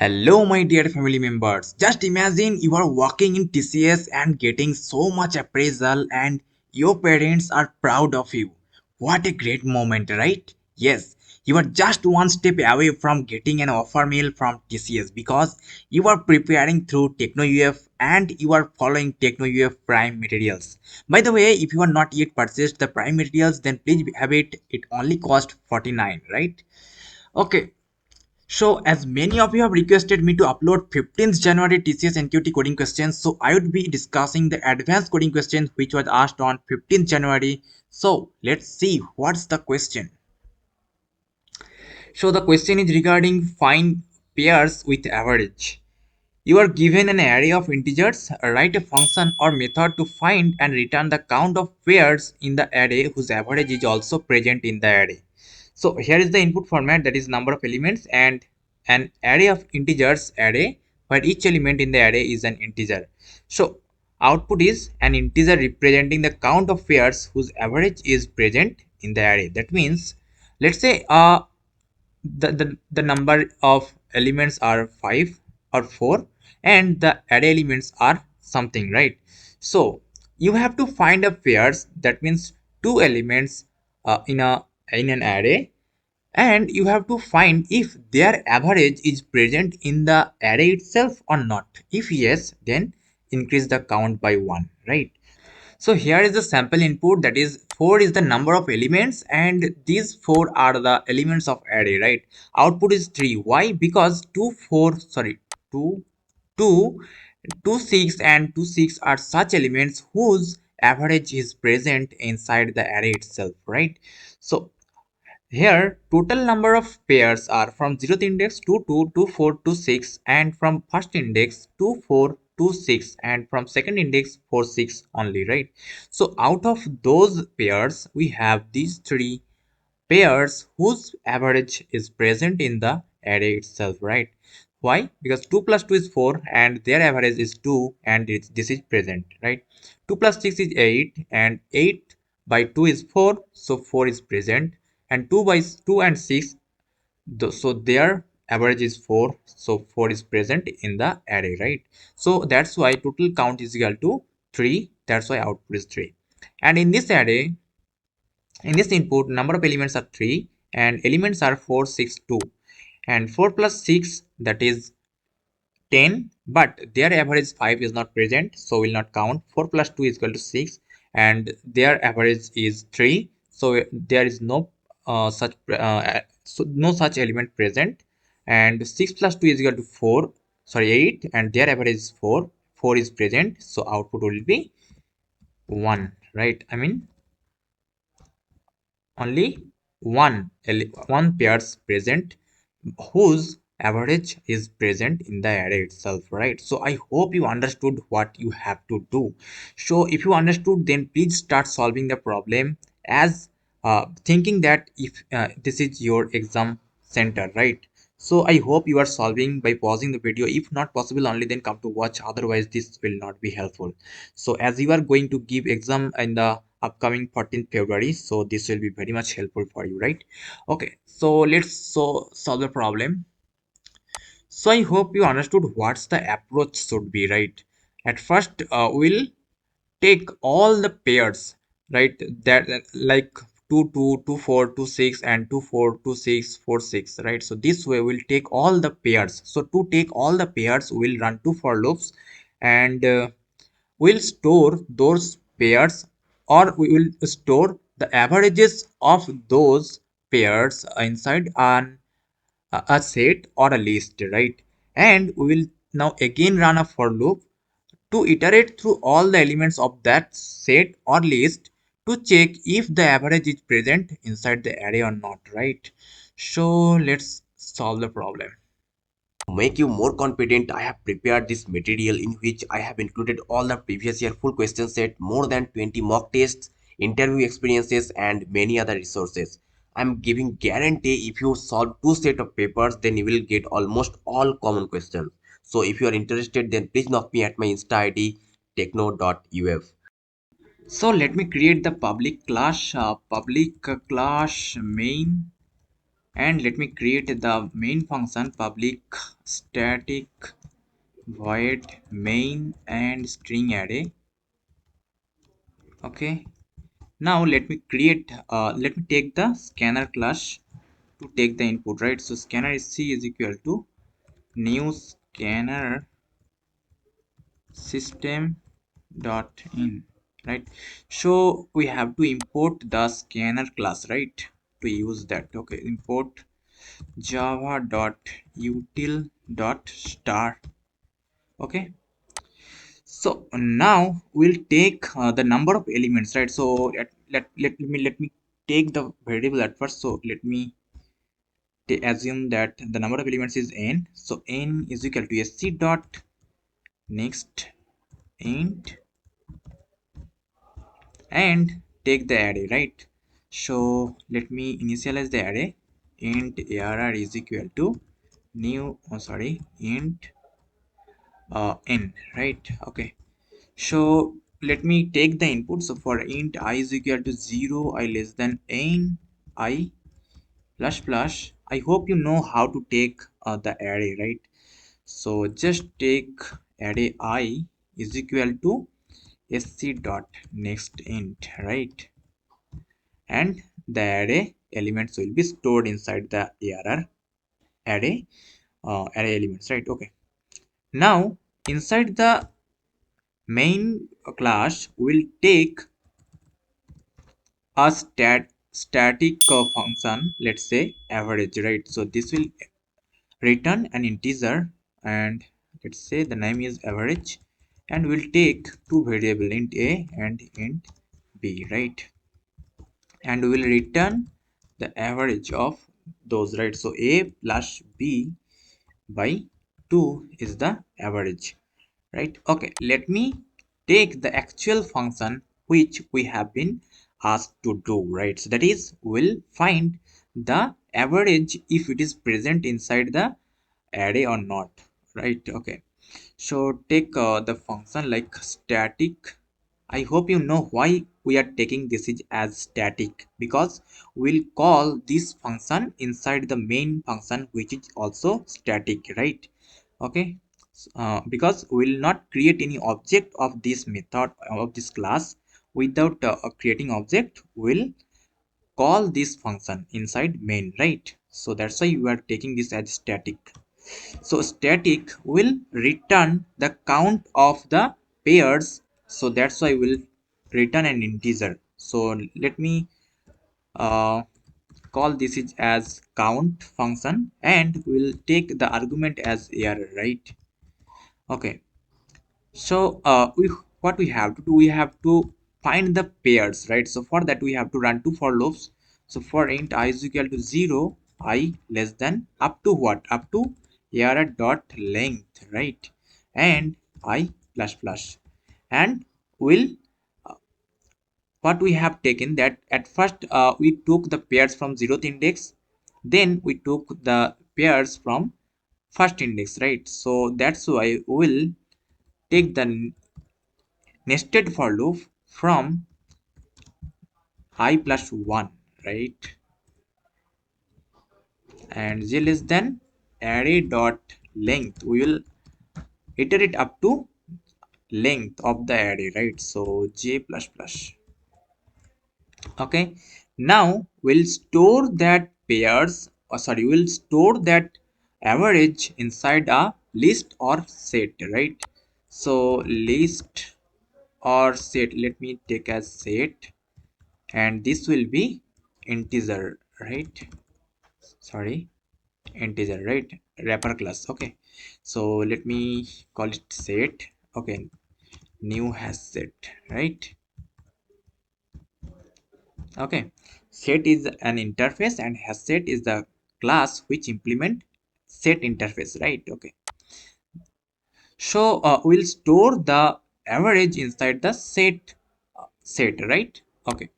Hello, my dear family members. Just imagine you are working in TCS and getting so much appraisal, and your parents are proud of you. What a great moment, right? Yes, you are just one step away from getting an offer mail from TCS because you are preparing through TEKNO UF and you are following TEKNO UF Prime materials. By the way, if you are not yet purchased the Prime materials, then please have it. It only cost 49, right? Okay, so as many of you have requested me to upload 15th January TCS NQT coding questions, so I would be discussing the advanced coding questions which was asked on 15th January. So let's see what's the question. So the question is regarding find pairs with average. You are given an array of integers, write a function or method to find and return the count of pairs in the array whose average is also present in the array. So here is the input format, that is number of elements, and an array of integers array where each element in the array is an integer. So output is an integer representing the count of pairs whose average is present in the array. That means let's say the number of elements are 5 or 4 and the array elements are something, right? So you have to find a pairs, that means two elements in an array, and you have to find if their average is present in the array itself or not. If yes, then increase the count by 1, right? So here is the sample input, that is 4 is the number of elements and these 4 are the elements of array, right? Output is 3. Why? Because 2 4 sorry 2 2 2 6 and 2 6 are such elements whose average is present inside the array itself, right? So here, total number of pairs are from 0th index 2 2 2 4 2 6, and from first index 2 4 2 6, and from second index 4 6 only, right? So out of those pairs, we have these three pairs whose average is present in the array itself, right? Why? Because 2 plus 2 is 4 and their average is 2 and this is present, right? 2 plus 6 is 8 and 8 by 2 is 4, so 4 is present, and 2 by 2 and 6, so their average is 4, so 4 is present in the array, right? So that's why total count is equal to 3, that's why output is 3. And in this array, in this input, number of elements are 3 and elements are 4 6 2, and 4 plus 6, that is 10, but their average 5 is not present, so will not count. 4 plus 2 is equal to 6 and their average is 3, so there is no such element present. And 6 plus 2 is equal to 4, sorry 8, and their average is 4, 4 is present, so output will be 1, right? I mean only one pairs present whose average is present in the array itself, right? So I hope you understood what you have to do. So if you understood, then please start solving the problem as thinking that if this is your exam center, right? So I hope you are solving by pausing the video. If not possible, only then come to watch, otherwise this will not be helpful. So as you are going to give exam in the upcoming 14th February, so this will be very much helpful for you, right? Okay, so let's solve the problem. So I hope you understood what's the approach should be, right? At first, we'll take all the pairs, right? That like 2 2 2 4 2 6 and 2 4 2 6 4 6, right? So this way we'll take all the pairs. So to take all the pairs, we'll run two for loops, and we'll store those pairs, or we will store the averages of those pairs inside a set or a list, right? And we will now again run a for loop to iterate through all the elements of that set or list to check if the average is present inside the array or not, right? So let's solve the problem. To make you more confident, I have prepared this material in which I have included all the previous year full question set, more than 20 mock tests, interview experiences, and many other resources. I'm giving guarantee if you solve two set of papers, then you will get almost all common questions. So if you are interested, then please knock me at my Insta ID techno.uf. So let me create the public class main And let me create the main function public static void main and string array. Okay, now let me take the scanner class to take the input, right? So scanner is c is equal to new scanner system dot in, right? So we have to import the scanner class, right, to use that. Okay, import java dot util dot star. Okay, so now we'll take the number of elements, right? So let me take the variable at first. So let me assume that the number of elements is n. So n is equal to sc dot next int and take the array, right? So let me initialize the array. Int arr is equal to new int n, right? Okay, so let me take the input. So for int I is equal to 0, I less than n, I plus plus. I hope you know how to take the array, right? So just take array I is equal to sc dot next int, right? And the array elements will be stored inside the arr array elements, right? Okay, now inside the main class we'll take a static function, let's say average, right? So this will return an integer, and let's say the name is average, and we'll take two variable, int a and int b, right? And we will return the average of those, right? So a plus b by 2 is the average, right? Okay, let me take the actual function which we have been asked to do, right? So that is, we'll find the average if it is present inside the array or not, right? Okay, so take the function like static. I hope you know why we are taking this is as static, because we'll call this function inside the main function which is also static, right? Okay, because we'll not create any object of this method of this class without creating object. We'll call this function inside main, right? So that's why we are taking this as static. So static will return the count of the pairs. So that's why we'll return an integer. So let me uh, call this is as count function, and we'll take the argument as error, right? Okay, so what we have to do, we have to find the pairs, right? So for that we have to run two for loops. So for int I is equal to 0, I less than up to what? Up to array dot length, right? And I plus plus. And will what we have taken that at first we took the pairs from 0th index, then we took the pairs from first index, right? So that's why we'll take the nested for loop from I plus 1, right? And j less than array dot length, we will iterate up to length of the array, right? So j plus plus. Okay, now we'll store that pairs, we'll store that average inside a list or set, right? So list or set, let me take as set, and this will be integer, right? Sorry, integer, right? Wrapper class. Okay, so let me call it set. Okay, new has set, right? Okay, set is an interface and has set is the class which implement set interface, right? Okay, so we'll store the average inside the set, right? Okay,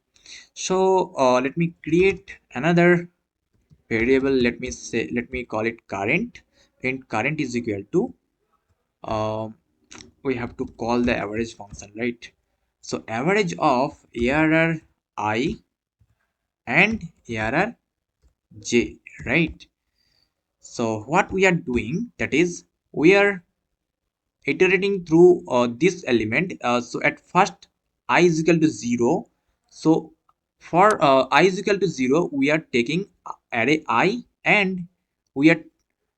so let me create another variable. Let me call it current, and current is equal to uh, we have to call the average function, right? So average of arr I and arr j, right? So what we are doing, that is, we are iterating through this element. So at first I is equal to 0. So for I is equal to 0, we are taking array I, and we are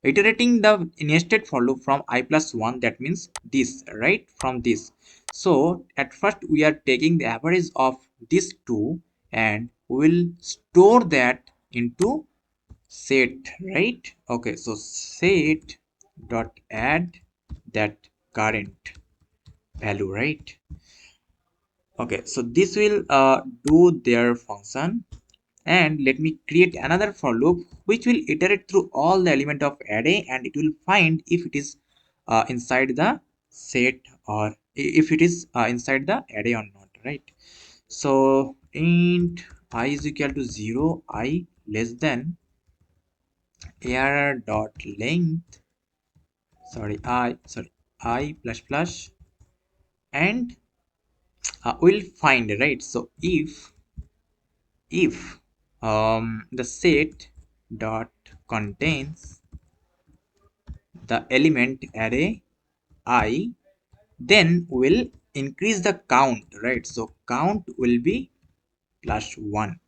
iterating the nested for loop from I plus 1, that means this, right, from this. So at first we are taking the average of these two, and we will store that into set, right? Okay, so set dot add that current value, right? Okay, so this will do their function, and let me create another for loop which will iterate through all the element of array, and it will find if it is inside the set, or if it is inside the array or not, right? So int I is equal to 0, I less than error dot length, I plus plus, and we'll find, right? So if the set dot contains the element array I, then we'll increase the count, right? So count will be plus 1.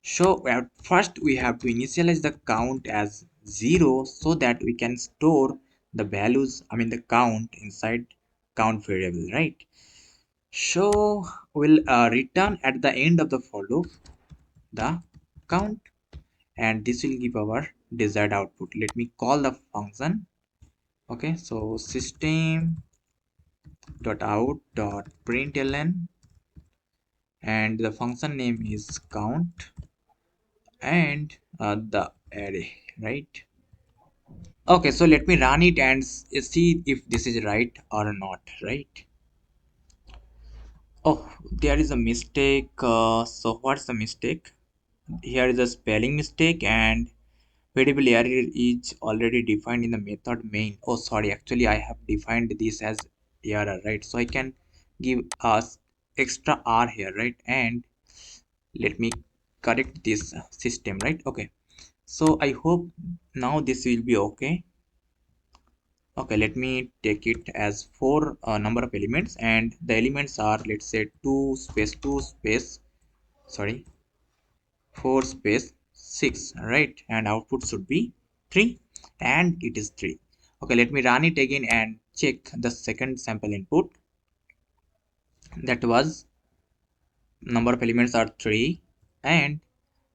So at first we have to initialize the count as 0, so that we can store the values, I mean the count, inside count variable, right? So we'll return at the end of the for loop the count, and this will give our desired output. Let me call the function. Okay, so system dot out dot println, and the function name is count, and the array, right? Okay, so let me run it and see if this is right or not, right? Oh, there is a mistake. So what's the mistake? Here is a spelling mistake, and variable array is already defined in the method main. Oh, sorry, actually I have defined this as error, right? So I can give us extra r here, right? And let me correct this system, right? Okay, so I hope now this will be okay. Okay, let me take it as four number of elements, and the elements are, let's say, 2 space 2 space, sorry, 4 space 6, right? And output should be 3, and it is 3. Okay, let me run it again and check the second sample input. That was, number of elements are 3, and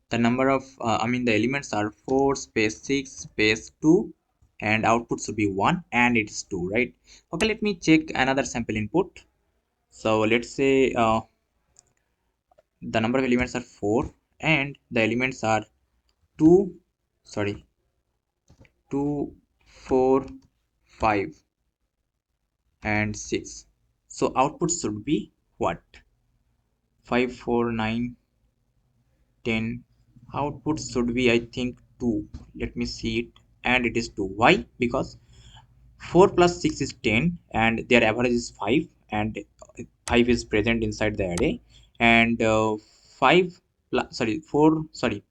the number of I mean the elements are 4 space 6 space 2, and output should be 1, and it's 2, right? Okay, let me check another sample input. So let's say the number of elements are 4, and the elements are 2, sorry, 2, 4, 5, and 6. So output should be what? 5, 4, 9, 10. Output should be, I think, 2. Let me see it. And it is 2. Why? Because 4 plus 6 is 10, and their average is 5, and 5 is present inside the array. And 5 plus, sorry, 4, sorry,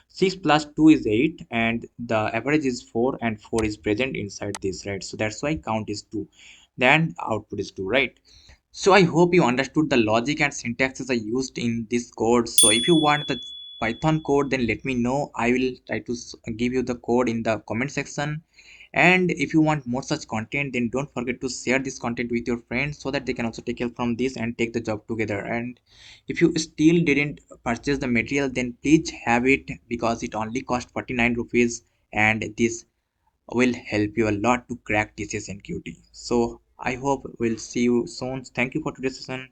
6 plus 2 is 8, and the average is 4, and 4 is present inside this, right? So that's why count is 2, then output is 2, right? So I hope you understood the logic and syntaxes I used in this code. So if you want the Python code, then let me know. I will try to give you the code in the comment section. And if you want more such content, then don't forget to share this content with your friends, so that they can also take help from this and take the job together. And if you still didn't purchase the material, then please have it, because it only cost 49 rupees, and this will help you a lot to crack TCS NQT. So I hope we'll see you soon. Thank you for today's session.